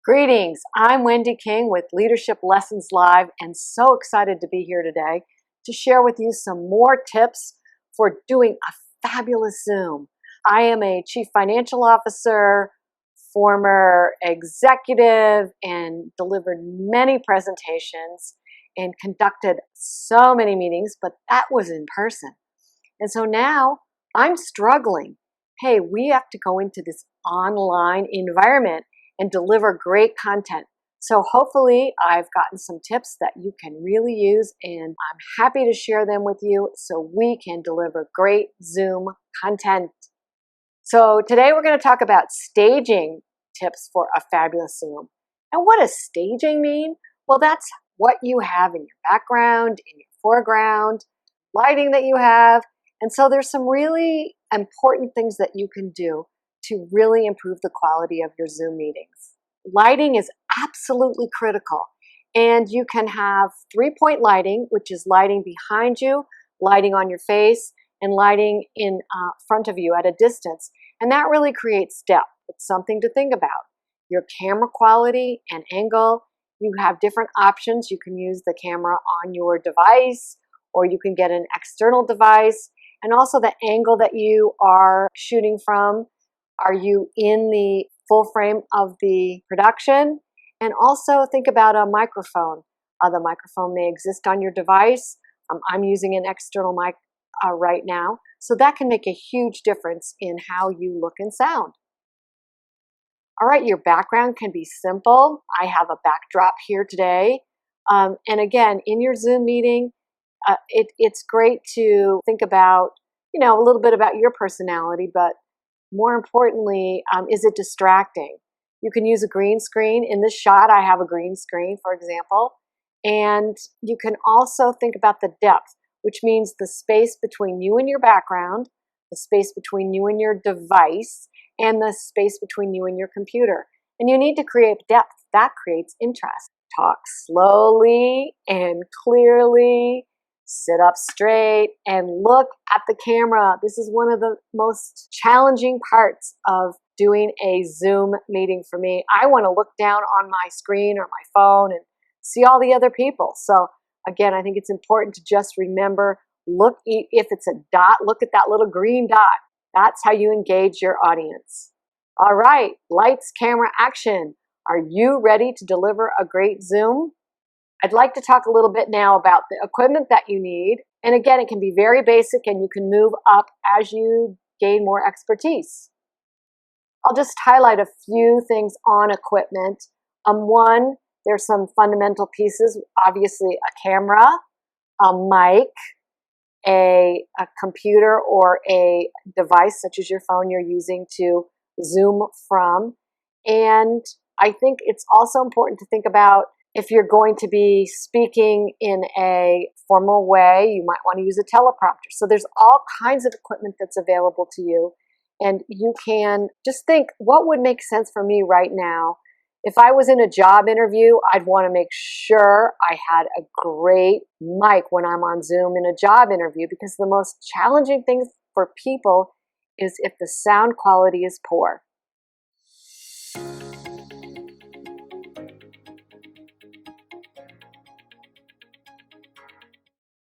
Greetings, I'm Wendy King with Leadership Lessons Live and so excited to be here today to share with you some more tips for doing a fabulous Zoom. I am a Chief Financial Officer, former executive, and delivered many presentations and conducted so many meetings, but that was in person. And so now I'm struggling. Hey, we have to go into this online environment and deliver great content. So hopefully I've gotten some tips that you can really use, and I'm happy to share them with you so we can deliver great Zoom content. So today we're going to talk about staging tips for a fabulous Zoom. And what does staging mean? Well, that's what you have in your background, in your foreground, lighting that you have. And so there's some really important things that you can do to really improve the quality of your Zoom meetings. Lighting is absolutely critical. And you can have 3-point lighting, which is lighting behind you, lighting on your face, and lighting in front of you at a distance. And that really creates depth. It's something to think about. Your camera quality and angle, you have different options. You can use the camera on your device, or you can get an external device. And also the angle that you are shooting from. Are you in the full frame of the production? And also think about a microphone. The microphone may exist on your device. I'm using an external mic right now. So that can make a huge difference in how you look and sound. All right, your background can be simple. I have a backdrop here today. And again, in your Zoom meeting, it's great to think about, a little bit about your personality, but more importantly, is it distracting? You can use a green screen. In this shot, I have a green screen, for example. And you can also think about the depth, which means the space between you and your background, the space between you and your device, and the space between you and your computer. And you need to create depth. That creates interest. Talk slowly and clearly. Sit up straight and look at the camera. This is one of the most challenging parts of doing a Zoom meeting for me. I want to look down on my screen or my phone and see all the other people. So again, I think it's important to just remember, if it's a dot, look at that little green dot. That's how you engage your audience. All right, lights, camera, action. Are you ready to deliver a great Zoom? I'd like to talk a little bit now about the equipment that you need. And again, it can be very basic and you can move up as you gain more expertise. I'll just highlight a few things on equipment. One, there's some fundamental pieces, obviously a camera, a mic, a computer or a device such as your phone you're using to Zoom from. And I think it's also important to think about, if you're going to be speaking in a formal way, you might want to use a teleprompter. So there's all kinds of equipment that's available to you. And you can just think, what would make sense for me right now? If I was in a job interview, I'd want to make sure I had a great mic when I'm on Zoom in a job interview, because the most challenging thing for people is if the sound quality is poor.